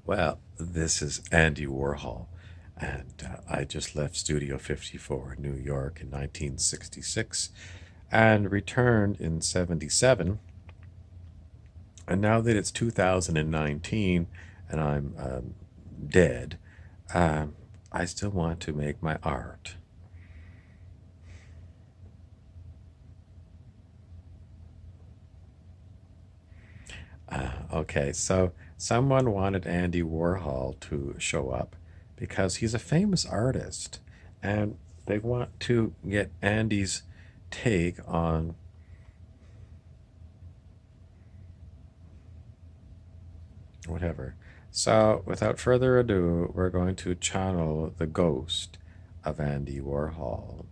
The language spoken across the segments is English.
Well, this is Andy Warhol, and I just left Studio 54 in New York in 1966 and returned in 77. And now that it's 2019 and I'm dead, um, I still want to make my art. Okay, so someone wanted Andy Warhol to show up because he's a famous artist, and they want to get Andy's take on whatever. So, without further ado, we're going to channel the ghost of Andy Warhol.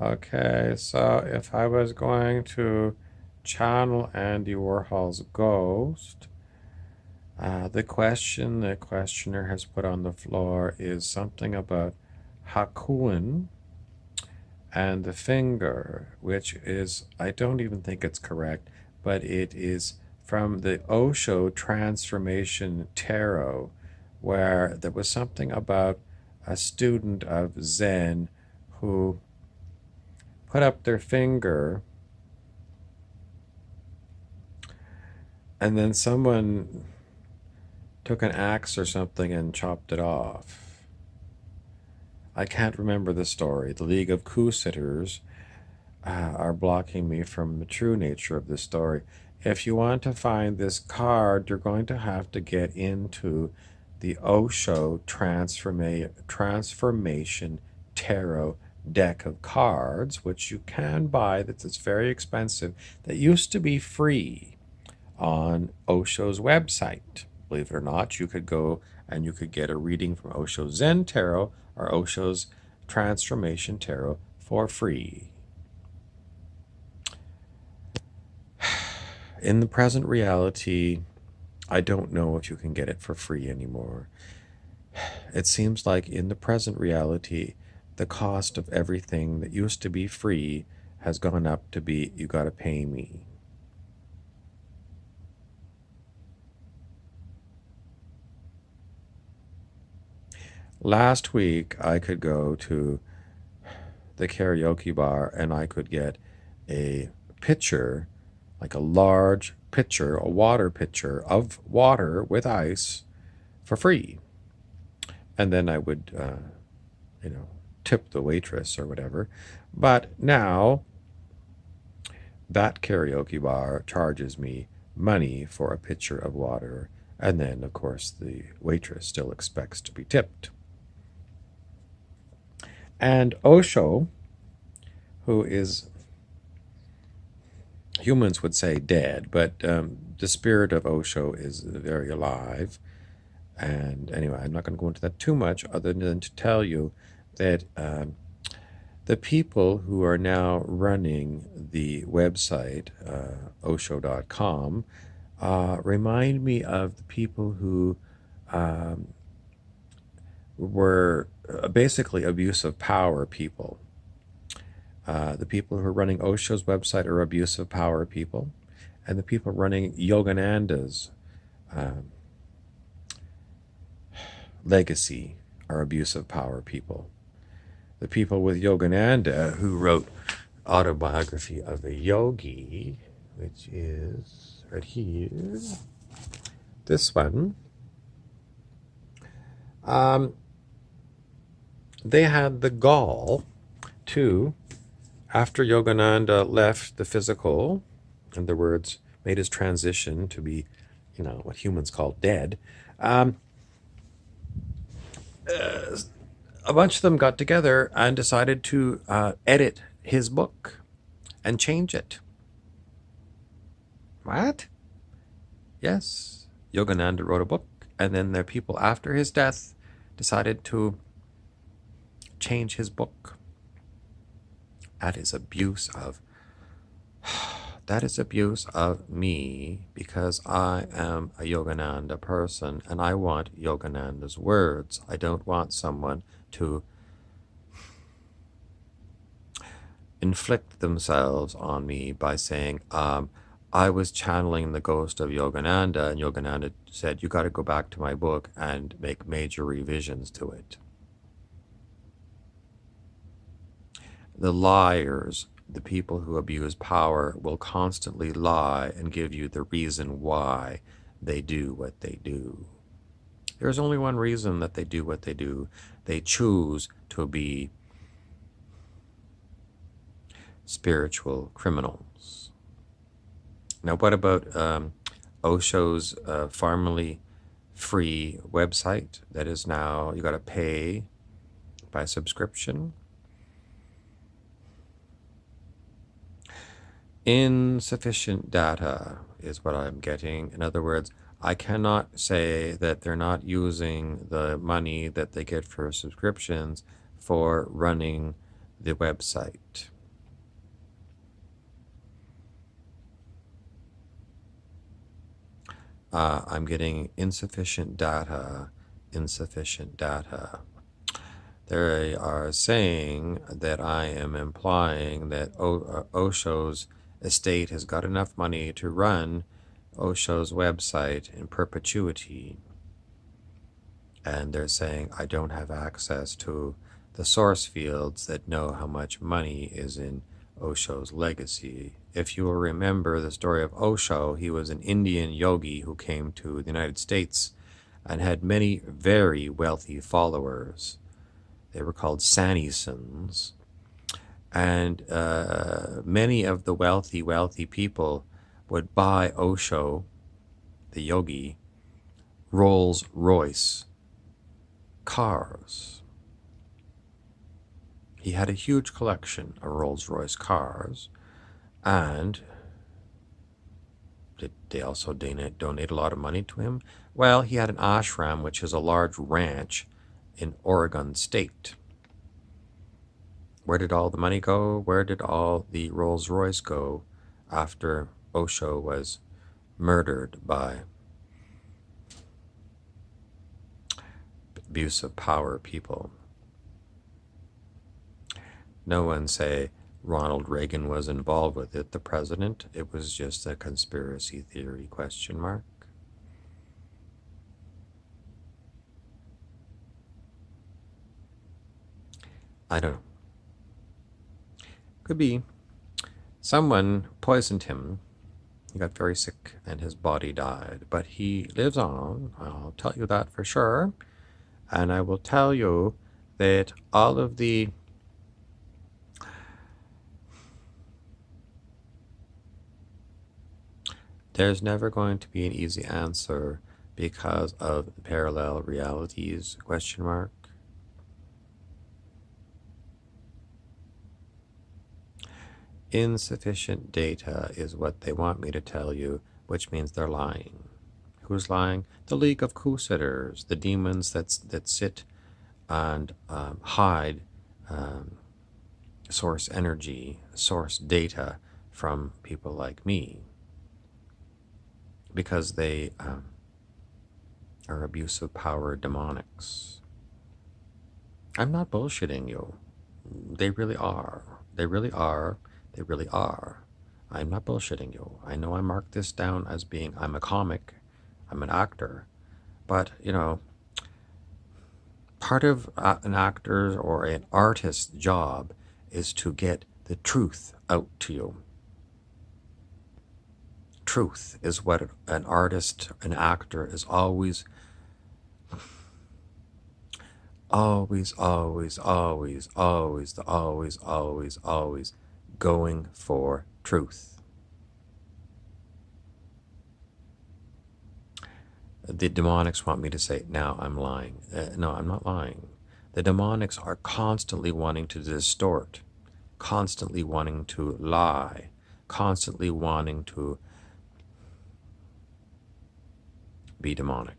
Okay, so if I was going to channel Andy Warhol's ghost, the question the questioner has put on the floor is something about Hakuin and the finger, which is, I don't even think it's correct, but it is from the Osho Transformation Tarot, where there was something about a student of Zen who put up their finger and then someone took an axe or something and chopped it off. I can't remember the story. The League of Coup-Sitters are blocking me from the true nature of this story. If you want to find this card, you're going to have to get into the Osho Transformation Tarot deck of cards, which you can buy. That's very expensive. That used to be free on Osho's website. Believe it or not, you could go and you could get a reading from Osho Zen Tarot or Osho's Transformation Tarot for free. In the present reality, I don't know if you can get it for free anymore. It seems like in the present reality, the cost of everything that used to be free has gone up to be, you got to pay me. Last week, I could go to the karaoke bar and I could get a pitcher, like a large pitcher, a water pitcher of water with ice for free. And then I would, you know, tip the waitress or whatever. But now that karaoke bar charges me money for a pitcher of water. And then, of course, the waitress still expects to be tipped. And Osho, who is, humans would say dead, but the spirit of Osho is very alive. And anyway, I'm not going to go into that too much other than to tell you that the people who are now running the website, osho.com, remind me of the people who were basically abuse of power people. The people who are running Osho's website are abuse of power people, and the people running Yogananda's legacy are abuse of power people. The people with Yogananda who wrote Autobiography of a Yogi, which is right here, this one, they had the gall to, after Yogananda left the physical, in other words, made his transition to be, what humans call dead, a bunch of them got together and decided to edit his book and change it. What? Yes. Yogananda wrote a book, and then the people after his death decided to change his book. That is abuse of me, because I am a Yogananda person and I want Yogananda's words. I don't want someone to inflict themselves on me by saying, I was channeling the ghost of Yogananda, and Yogananda said, you got to go back to my book and make major revisions to it. The liars, the people who abuse power, will constantly lie and give you the reason why they do what they do. There's only one reason that they do what they do. They choose to be spiritual criminals. Now, what about Osho's formerly free website that is now, you got to pay by subscription? Insufficient data is what I'm getting. In other words, I cannot say that they're not using the money that they get for subscriptions for running the website. I'm getting insufficient data. They are saying that I am implying that Osho's estate has got enough money to run Osho's website in perpetuity. And they're saying I don't have access to the source fields that know how much money is in Osho's legacy. If you will remember the story of Osho, he was an Indian yogi who came to the United States and had many very wealthy followers. They were called Sannisans. And many of the wealthy people would buy Osho, the yogi, Rolls-Royce cars. He had a huge collection of Rolls-Royce cars, and did they also donate a lot of money to him? Well, he had an ashram, which is a large ranch in Oregon State. Where did all the money go? Where did all the Rolls-Royce go after Osho was murdered by abuse of power people? No one say Ronald Reagan was involved with it, the president. It was just a conspiracy theory, question mark. I don't know. Could be. Someone poisoned him. He got very sick and his body died. But he lives on. I'll tell you that for sure. And I will tell you that all of the there's never going to be an easy answer because of the parallel realities, question mark. Insufficient data is what they want me to tell you, which means they're lying. Who's lying? The League of Coup-Sitters, the demons that sit and hide source energy, source data from people like me, because they are abuse of power demonics. I'm not bullshitting you. They really are. They really are. They really are. I'm not bullshitting you. I know I marked this down as being, I'm a comic, I'm an actor, but, you know, part of an actor's or an artist's job is to get the truth out to you. Truth is what an artist, an actor is always going for truth. The demonics want me to say, now I'm lying. No, I'm not lying. The demonics are constantly wanting to distort, constantly wanting to lie, constantly wanting to be demonic.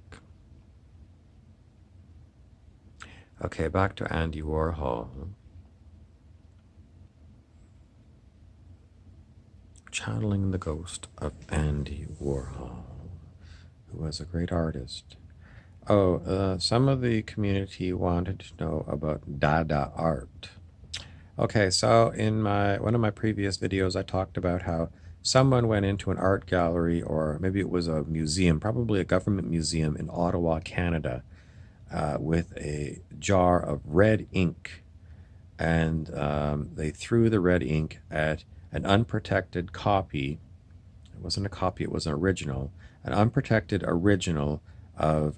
Okay, back to Andy Warhol. Channeling the ghost of Andy Warhol, who was a great artist. Some of the community wanted to know about Dada art. Okay, so in one of my previous videos, I talked about how someone went into an art gallery, or maybe it was a museum, probably a government museum in Ottawa, Canada, with a jar of red ink, and they threw the red ink at an unprotected copy. It wasn't a copy, it was an original, an unprotected original of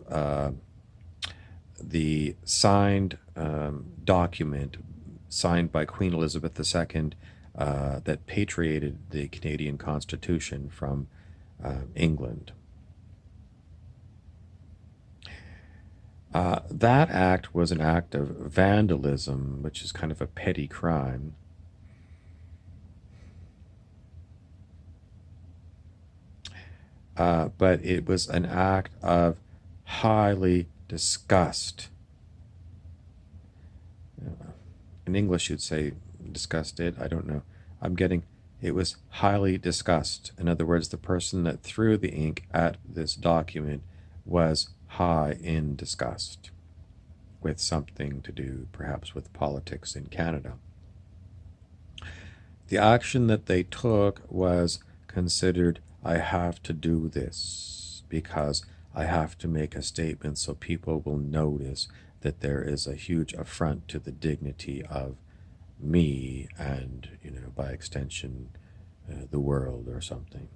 the signed document signed by Queen Elizabeth II that patriated the Canadian Constitution from England. That act was an act of vandalism, which is kind of a petty crime. But it was an act of highly disgust. In English, you'd say disgusted. I don't know. It was highly disgust. In other words, the person that threw the ink at this document was high in disgust with something to do, perhaps, with politics in Canada. The action that they took was considered, I have to do this because I have to make a statement so people will notice that there is a huge affront to the dignity of me and, by extension, the world or something.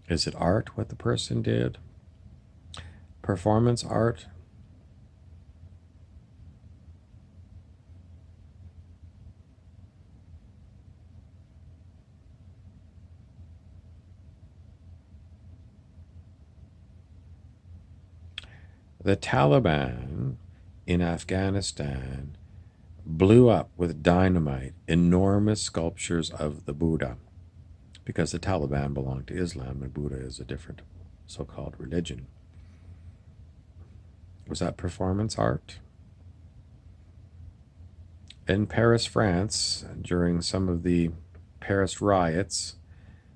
Is it art what the person did? Performance art? The Taliban in Afghanistan blew up with dynamite enormous sculptures of the Buddha, because the Taliban belong to Islam and Buddha is a different so-called religion. Was that performance art? In Paris, France, during some of the Paris riots,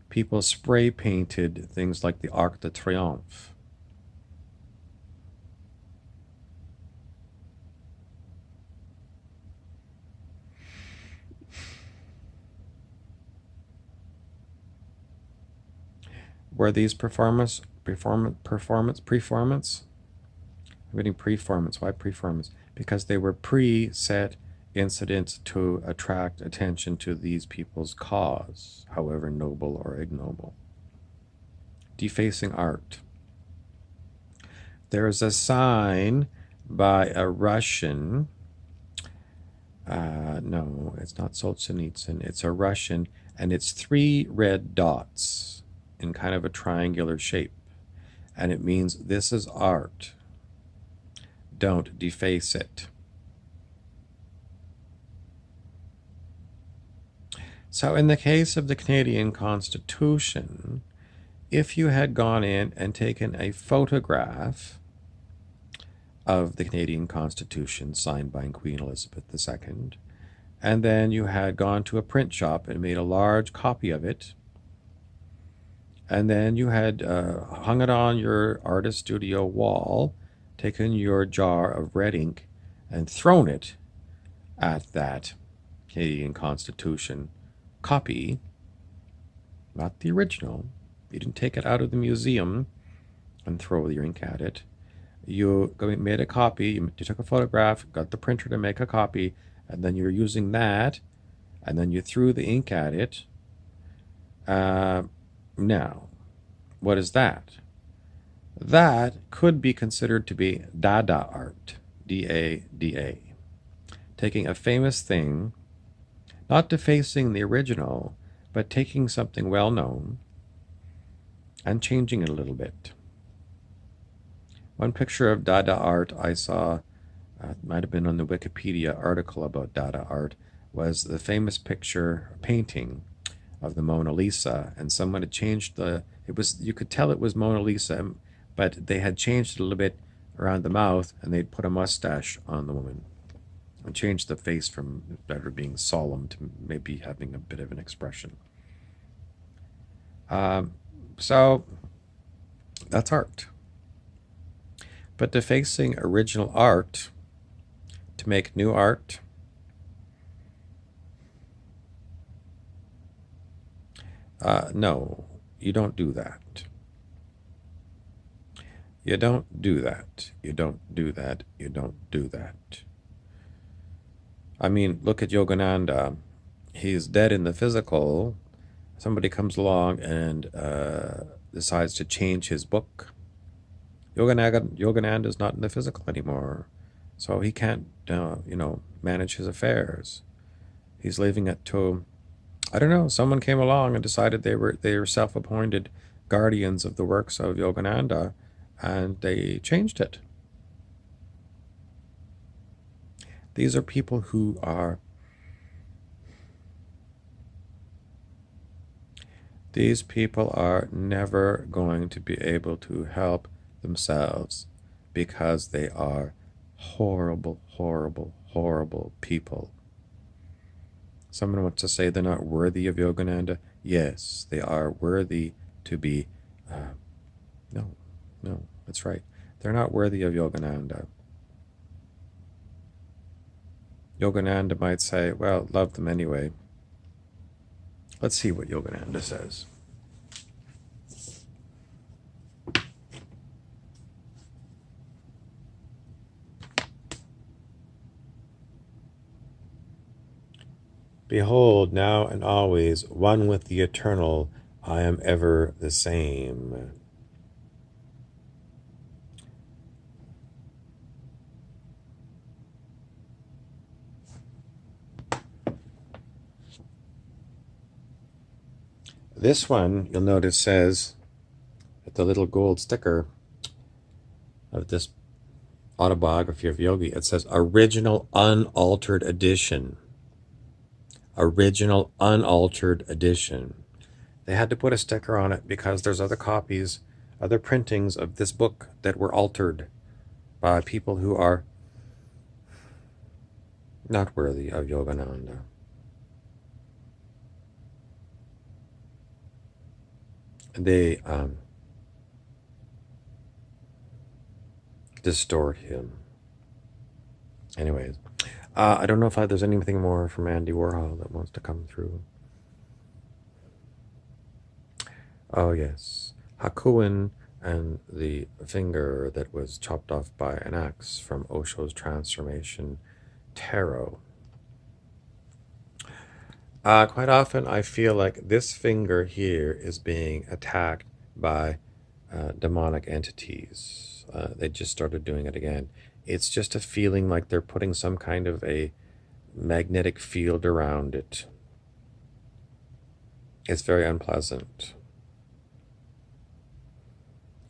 people spray painted things like the Arc de Triomphe. Were these performance? I'm getting preformance. Why preformance? Because they were pre-set incidents to attract attention to these people's cause, however noble or ignoble. Defacing art. There is a sign by a Russian, no, it's not Solzhenitsyn, it's a Russian, and it's 3 red dots in kind of a triangular shape. And it means this is art. Don't deface it. So in the case of the Canadian Constitution, if you had gone in and taken a photograph of the Canadian Constitution signed by Queen Elizabeth II, and then you had gone to a print shop and made a large copy of it, and then you had hung it on your artist studio wall, taken your jar of red ink and thrown it at that Canadian Constitution copy, not the original. You didn't take it out of the museum and throw your ink at it. You made a copy, you took a photograph, got the printer to make a copy, and then you're using that, and then you threw the ink at it. Now, what is that? That could be considered to be Dada art, D-A-D-A. Taking a famous thing, not defacing the original, but taking something well-known and changing it a little bit. One picture of Dada art I saw, it might have been on the Wikipedia article about Dada art, was the famous painting of the Mona Lisa, and someone had changed the You could tell it was Mona Lisa, but they had changed it a little bit around the mouth, and they'd put a mustache on the woman and changed the face from ever being solemn to maybe having a bit of an expression. So that's art. But defacing original art to make new art, no, you don't do that. You don't do that. You don't do that. You don't do that. I mean, look at Yogananda. He's dead in the physical. Somebody comes along and decides to change his book. Yogananda is not in the physical anymore, so he can't, manage his affairs. He's leaving it to, I don't know. Someone came along and decided they were self-appointed guardians of the works of Yogananda, and they changed it. These are people who are These people are never going to be able to help themselves because they are horrible, horrible, horrible people. Someone wants to say they're not worthy of Yogananda. Yes, they are worthy to be. No, that's right. They're not worthy of Yogananda. Yogananda might say, well, love them anyway. Let's see what Yogananda says. Behold, now and always, one with the eternal, I am ever the same. This one, you'll notice, says, at the little gold sticker of this autobiography of Yogi, it says, original unaltered edition. Original unaltered edition. They had to put a sticker on it because there's other copies, other printings of this book that were altered by people who are not worthy of Yogananda. They distort him. Anyways, I don't know if there's anything more from Andy Warhol that wants to come through. Oh yes, Hakuin and the finger that was chopped off by an axe from Osho's Transformation Tarot. Quite often I feel like this finger here is being attacked by demonic entities. They just started doing it again. It's just a feeling like they're putting some kind of a magnetic field around it. It's very unpleasant.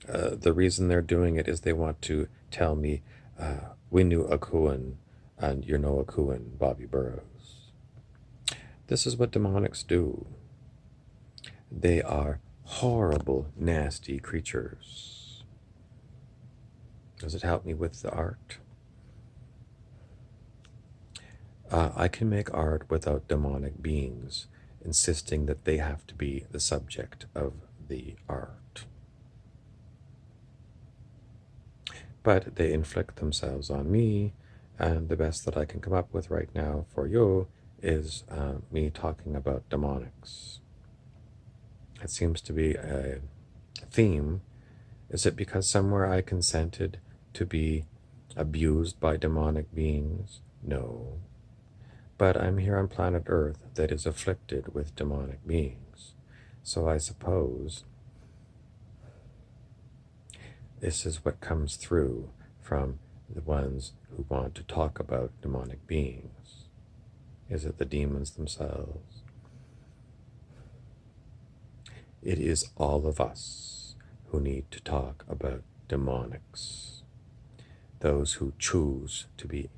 The reason they're doing it is they want to tell me, we knew Akuan, and you're no Akuan, Bobby Burrows. This is what demonics do. They are horrible, nasty creatures. Does it help me with the art? I can make art without demonic beings insisting that they have to be the subject of the art. But they inflict themselves on me, and the best that I can come up with right now for you is me talking about demonics. It seems to be a theme. Is it because somewhere I consented to be abused by demonic beings? No. But I'm here on planet Earth that is afflicted with demonic beings. So I suppose this is what comes through from the ones who want to talk about demonic beings. Is it the demons themselves? It is all of us who need to talk about demonics. Those who choose to be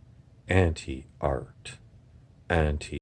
anti-art, anti